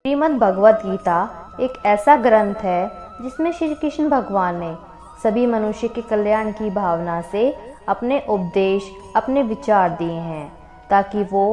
श्रीमद् भगवत गीता एक ऐसा ग्रंथ है जिसमें श्री कृष्ण भगवान ने सभी मनुष्य के कल्याण की भावना से अपने उपदेश, अपने विचार दिए हैं ताकि वो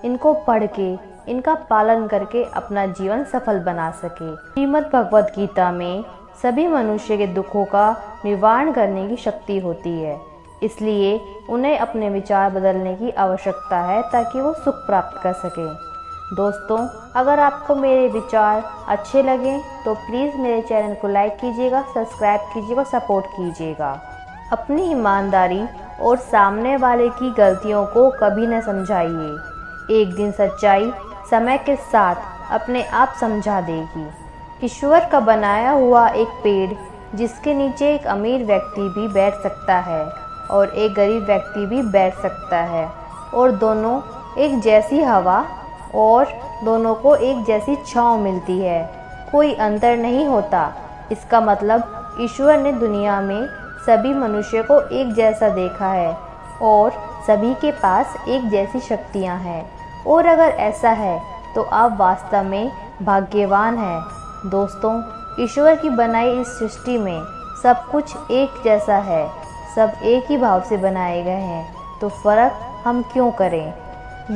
इनको पढ़ के, इनका पालन करके अपना जीवन सफल बना सके। श्रीमद् भगवत गीता में सभी मनुष्य के दुखों का निवारण करने की शक्ति होती है, इसलिए उन्हें अपने विचार बदलने की आवश्यकता है ताकि वो सुख प्राप्त कर सके। दोस्तों, अगर आपको मेरे विचार अच्छे लगें तो प्लीज़ मेरे चैनल को लाइक कीजिएगा, सब्सक्राइब कीजिएगा, सपोर्ट कीजिएगा। अपनी ईमानदारी और सामने वाले की गलतियों को कभी न समझाइए। एक दिन सच्चाई समय के साथ अपने आप समझा देगी। ईश्वर का बनाया हुआ एक पेड़ जिसके नीचे एक अमीर व्यक्ति भी बैठ सकता है और एक गरीब व्यक्ति भी बैठ सकता है और दोनों एक जैसी हवा और दोनों को एक जैसी छांव मिलती है, कोई अंतर नहीं होता। इसका मतलब ईश्वर ने दुनिया में सभी मनुष्य को एक जैसा देखा है और सभी के पास एक जैसी शक्तियां हैं। और अगर ऐसा है तो आप वास्तव में भाग्यवान हैं। दोस्तों, ईश्वर की बनाई इस सृष्टि में सब कुछ एक जैसा है, सब एक ही भाव से बनाए गए हैं, तो फ़र्क हम क्यों करें।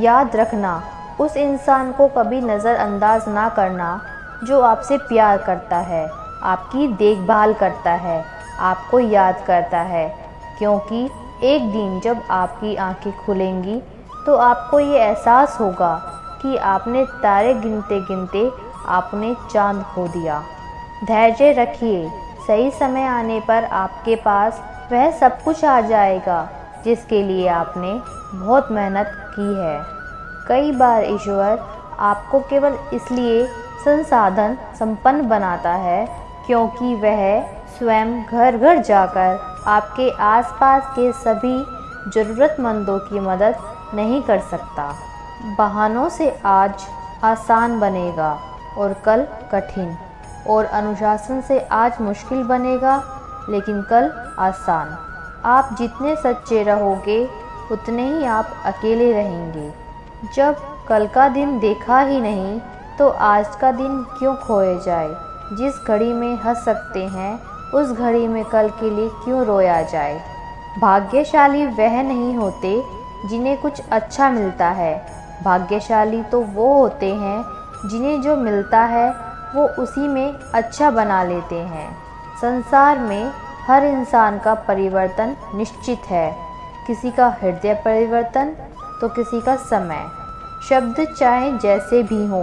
याद रखना, उस इंसान को कभी नज़रअंदाज ना करना जो आपसे प्यार करता है, आपकी देखभाल करता है, आपको याद करता है, क्योंकि एक दिन जब आपकी आंखें खुलेंगी तो आपको ये एहसास होगा कि आपने तारे गिनते गिनते आपने चांद खो दिया। धैर्य रखिए, सही समय आने पर आपके पास वह सब कुछ आ जाएगा जिसके लिए आपने बहुत मेहनत की है। कई बार ईश्वर आपको केवल इसलिए संसाधन संपन्न बनाता है क्योंकि वह स्वयं घर घर जाकर आपके आसपास के सभी ज़रूरतमंदों की मदद नहीं कर सकता। बहानों से आज आसान बनेगा और कल कठिन, और अनुशासन से आज मुश्किल बनेगा लेकिन कल आसान। आप जितने सच्चे रहोगे उतने ही आप अकेले रहेंगे। जब कल का दिन देखा ही नहीं तो आज का दिन क्यों खोए जाए। जिस घड़ी में हंस सकते हैं उस घड़ी में कल के लिए क्यों रोया जाए। भाग्यशाली वह नहीं होते जिन्हें कुछ अच्छा मिलता है, भाग्यशाली तो वो होते हैं जिन्हें जो मिलता है वो उसी में अच्छा बना लेते हैं। संसार में हर इंसान का परिवर्तन निश्चित है, किसी का हृदय परिवर्तन तो किसी का समय। शब्द चाहे जैसे भी हो,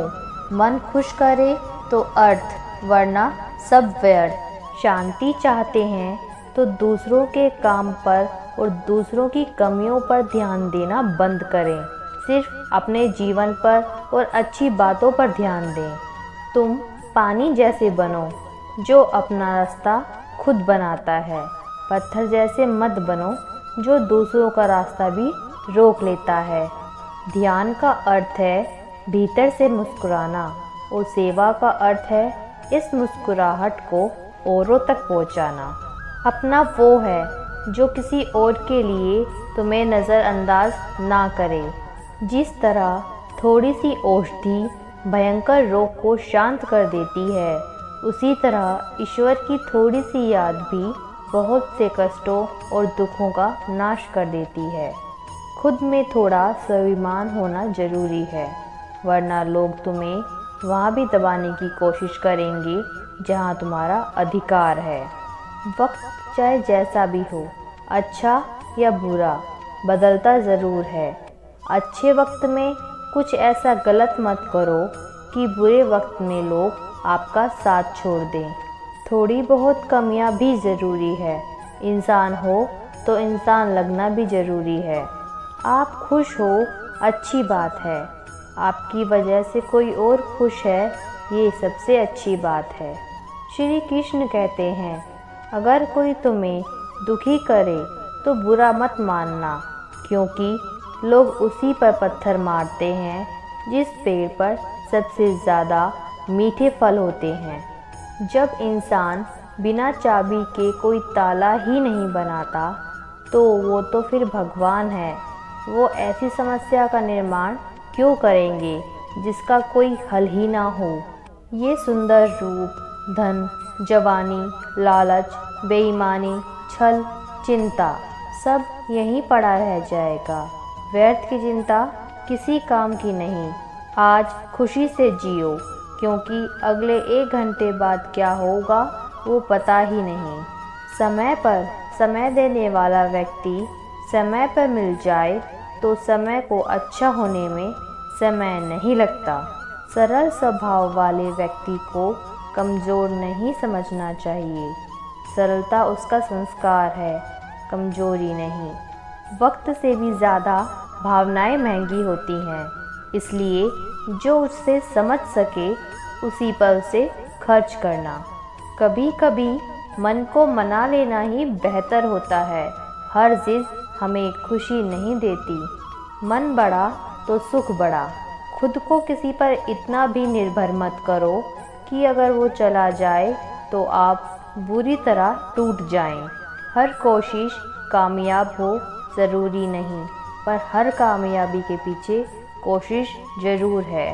मन खुश करे तो अर्थ, वरना सब व्यर्थ। शांति चाहते हैं तो दूसरों के काम पर और दूसरों की कमियों पर ध्यान देना बंद करें, सिर्फ अपने जीवन पर और अच्छी बातों पर ध्यान दें। तुम पानी जैसे बनो जो अपना रास्ता खुद बनाता है, पत्थर जैसे मत बनो जो दूसरों का रास्ता भी रोक लेता है। ध्यान का अर्थ है भीतर से मुस्कुराना और सेवा का अर्थ है इस मुस्कुराहट को औरों तक पहुंचाना। अपना वो है जो किसी और के लिए तुम्हें नज़रअंदाज ना करे। जिस तरह थोड़ी सी औषधि भयंकर रोग को शांत कर देती है, उसी तरह ईश्वर की थोड़ी सी याद भी बहुत से कष्टों और दुखों का नाश कर देती है। खुद में थोड़ा स्वाभिमान होना जरूरी है, वरना लोग तुम्हें वहाँ भी दबाने की कोशिश करेंगे जहाँ तुम्हारा अधिकार है। वक्त चाहे जैसा भी हो, अच्छा या बुरा, बदलता ज़रूर है। अच्छे वक्त में कुछ ऐसा गलत मत करो कि बुरे वक्त में लोग आपका साथ छोड़ दें। थोड़ी बहुत कमियां भी ज़रूरी है, इंसान हो तो इंसान लगना भी ज़रूरी है। आप खुश हो अच्छी बात है, आपकी वजह से कोई और खुश है ये सबसे अच्छी बात है। श्री कृष्ण कहते हैं, अगर कोई तुम्हें दुखी करे तो बुरा मत मानना, क्योंकि लोग उसी पर पत्थर मारते हैं जिस पेड़ पर सबसे ज़्यादा मीठे फल होते हैं। जब इंसान बिना चाबी के कोई ताला ही नहीं बनाता तो वो तो फिर भगवान है। वो ऐसी समस्या का निर्माण क्यों करेंगे जिसका कोई हल ही ना हो। ये सुंदर रूप, धन, जवानी, लालच, बेईमानी, छल, चिंता सब यहीं पड़ा रह जाएगा। व्यर्थ की चिंता किसी काम की नहीं। आज खुशी से जियो, क्योंकि अगले 1 घंटे बाद क्या होगा वो पता ही नहीं। समय पर समय देने वाला व्यक्ति समय पर मिल जाए तो समय को अच्छा होने में समय नहीं लगता। सरल स्वभाव वाले व्यक्ति को कमज़ोर नहीं समझना चाहिए। सरलता उसका संस्कार है, कमजोरी नहीं। वक्त से भी ज़्यादा भावनाएं महंगी होती हैं, इसलिए जो उससे समझ सके उसी पर उसे खर्च करना। कभी कभी मन को मना लेना ही बेहतर होता है। हर जिद हमें खुशी नहीं देती। मन बड़ा तो सुख बड़ा। खुद को किसी पर इतना भी निर्भर मत करो कि अगर वो चला जाए तो आप बुरी तरह टूट जाएं। हर कोशिश कामयाब हो ज़रूरी नहीं, पर हर कामयाबी के पीछे कोशिश ज़रूर है।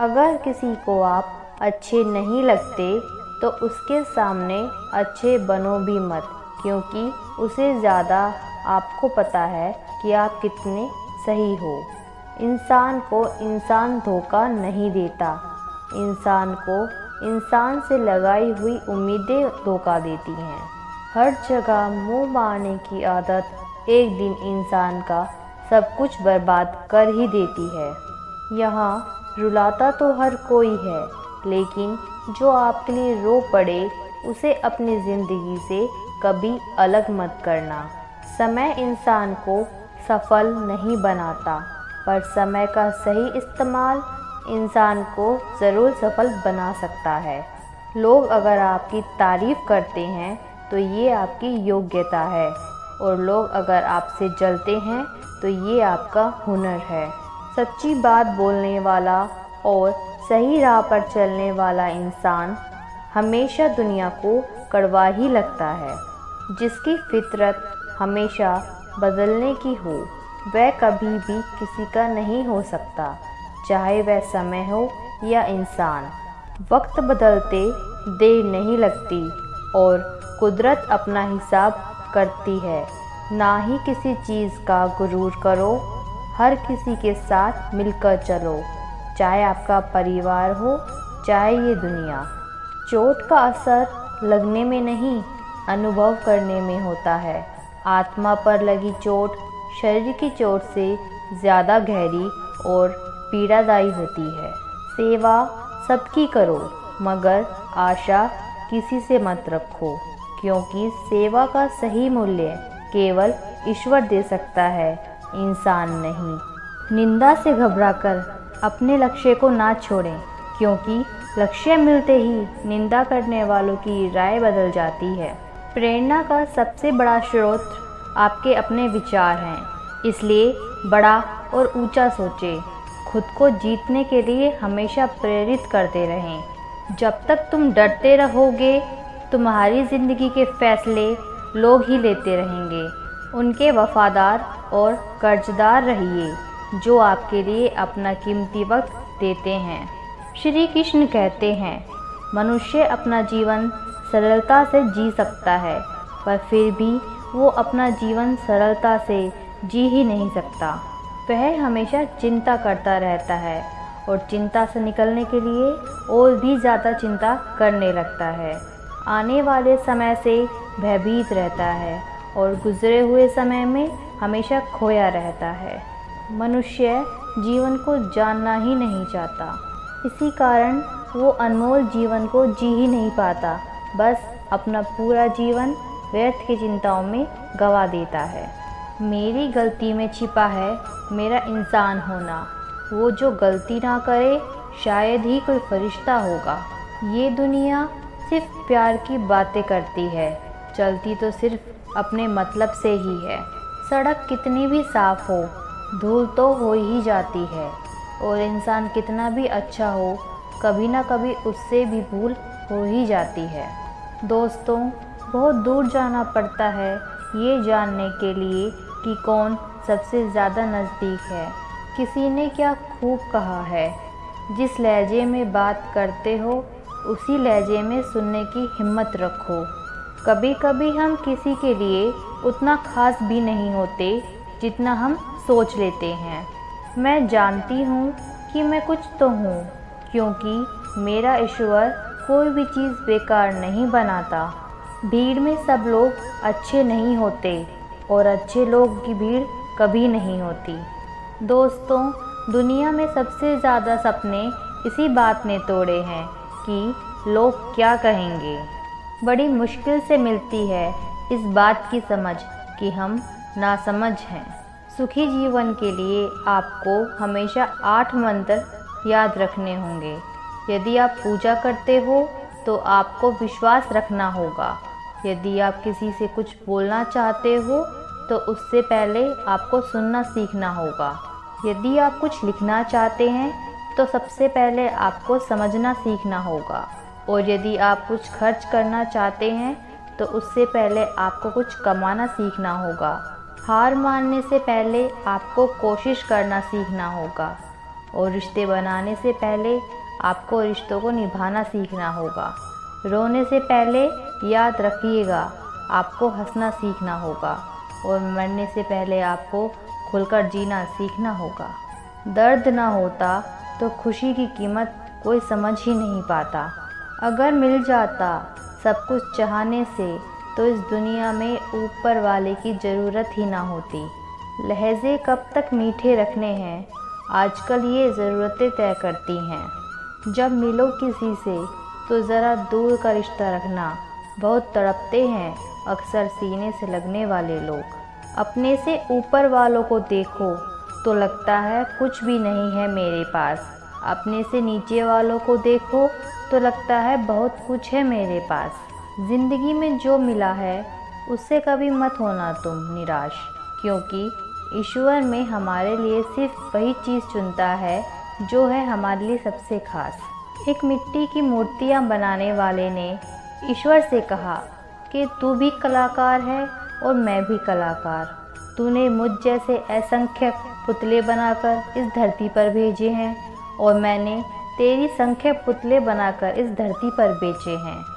अगर किसी को आप अच्छे नहीं लगते तो उसके सामने अच्छे बनो भी मत, क्योंकि उसे ज़्यादा आपको पता है कि आप कितने सही हो। इंसान को इंसान धोखा नहीं देता, इंसान को इंसान से लगाई हुई उम्मीदें धोखा देती हैं। हर जगह मुंह मारने की आदत एक दिन इंसान का सब कुछ बर्बाद कर ही देती है। यहाँ रुलाता तो हर कोई है, लेकिन जो आपके लिए रो पड़े उसे अपनी ज़िंदगी से कभी अलग मत करना। समय इंसान को सफल नहीं बनाता, पर समय का सही इस्तेमाल इंसान को ज़रूर सफल बना सकता है। लोग अगर आपकी तारीफ़ करते हैं तो ये आपकी योग्यता है, और लोग अगर आपसे जलते हैं तो ये आपका हुनर है। सच्ची बात बोलने वाला और सही राह पर चलने वाला इंसान हमेशा दुनिया को कड़वा ही लगता है। जिसकी फितरत हमेशा बदलने की हो वह कभी भी किसी का नहीं हो सकता, चाहे वह समय हो या इंसान। वक्त बदलते देर नहीं लगती और कुदरत अपना हिसाब करती है। ना ही किसी चीज़ का गुरूर करो, हर किसी के साथ मिलकर चलो, चाहे आपका परिवार हो चाहे ये दुनिया। चोट का असर लगने में नहीं, अनुभव करने में होता है। आत्मा पर लगी चोट शरीर की चोट से ज़्यादा गहरी और पीड़ादायी होती है। सेवा सबकी करो, मगर आशा किसी से मत रखो, क्योंकि सेवा का सही मूल्य केवल ईश्वर दे सकता है, इंसान नहीं। निंदा से घबराकर अपने लक्ष्य को ना छोड़ें, क्योंकि लक्ष्य मिलते ही निंदा करने वालों की राय बदल जाती है। प्रेरणा का सबसे बड़ा स्रोत आपके अपने विचार हैं, इसलिए बड़ा और ऊंचा सोचें। खुद को जीतने के लिए हमेशा प्रेरित करते रहें। जब तक तुम डरते रहोगे, तुम्हारी ज़िंदगी के फैसले लोग ही लेते रहेंगे। उनके वफादार और कर्जदार रहिए जो आपके लिए अपना कीमती वक्त देते हैं। श्री कृष्ण कहते हैं, मनुष्य अपना जीवन सरलता से जी सकता है, पर फिर भी वो अपना जीवन सरलता से जी ही नहीं सकता। वह हमेशा चिंता करता रहता है और चिंता से निकलने के लिए और भी ज़्यादा चिंता करने लगता है। आने वाले समय से भयभीत रहता है और गुजरे हुए समय में हमेशा खोया रहता है। मनुष्य जीवन को जानना ही नहीं चाहता, इसी कारण वो अनमोल जीवन को जी ही नहीं पाता, बस अपना पूरा जीवन व्यर्थ की चिंताओं में गंवा देता है। मेरी गलती में छिपा है मेरा इंसान होना। वो जो गलती ना करे शायद ही कोई फरिश्ता होगा। ये दुनिया सिर्फ प्यार की बातें करती है, चलती तो सिर्फ अपने मतलब से ही है। सड़क कितनी भी साफ हो, धूल तो हो ही जाती है, और इंसान कितना भी अच्छा हो, कभी ना कभी उससे भी भूल हो ही जाती है। दोस्तों, बहुत दूर जाना पड़ता है ये जानने के लिए कि कौन सबसे ज़्यादा नज़दीक है। किसी ने क्या खूब कहा है, जिस लहजे में बात करते हो उसी लहजे में सुनने की हिम्मत रखो। कभी कभी हम किसी के लिए उतना खास भी नहीं होते जितना हम सोच लेते हैं। मैं जानती हूँ कि मैं कुछ तो हूँ, क्योंकि मेरा ईश्वर कोई भी चीज़ बेकार नहीं बनाता। भीड़ में सब लोग अच्छे नहीं होते और अच्छे लोग की भीड़ कभी नहीं होती। दोस्तों, दुनिया में सबसे ज़्यादा सपने इसी बात ने तोड़े हैं कि लोग क्या कहेंगे। बड़ी मुश्किल से मिलती है इस बात की समझ कि हम नासमझ हैं। सुखी जीवन के लिए आपको हमेशा 8 मंत्र याद रखने होंगे। यदि आप पूजा करते हो तो आपको विश्वास रखना होगा। यदि आप किसी से कुछ बोलना चाहते हो तो उससे पहले आपको सुनना सीखना होगा। यदि आप कुछ लिखना चाहते हैं तो सबसे पहले आपको समझना सीखना होगा। और यदि आप कुछ खर्च करना चाहते हैं तो उससे पहले आपको कुछ कमाना सीखना होगा। हार मानने से पहले आपको कोशिश करना सीखना होगा। और रिश्ते बनाने से पहले आपको रिश्तों को निभाना सीखना होगा। रोने से पहले याद रखिएगा, आपको हंसना सीखना होगा। और मरने से पहले आपको खुलकर जीना सीखना होगा। दर्द ना होता तो खुशी की कीमत कोई समझ ही नहीं पाता। अगर मिल जाता सब कुछ चाहने से तो इस दुनिया में ऊपर वाले की ज़रूरत ही ना होती। लहजे कब तक मीठे रखने हैं, आजकल ये ज़रूरतें तय करती हैं। जब मिलो किसी से तो ज़रा दूर का रिश्ता रखना। बहुत तड़पते हैं अक्सर सीने से लगने वाले लोग। अपने से ऊपर वालों को देखो तो लगता है कुछ भी नहीं है मेरे पास। अपने से नीचे वालों को देखो तो लगता है बहुत कुछ है मेरे पास। ज़िंदगी में जो मिला है उससे कभी मत होना तुम निराश, क्योंकि ईश्वर में हमारे लिए सिर्फ वही चीज़ चुनता है जो है हमारे लिए सबसे खास। एक मिट्टी की मूर्तियाँ बनाने वाले ने ईश्वर से कहा कि तू भी कलाकार है और मैं भी कलाकार। तूने मुझ जैसे असंख्य पुतले बनाकर इस धरती पर भेजे हैं और मैंने तेरी संख्या पुतले बनाकर इस धरती पर बेचे हैं।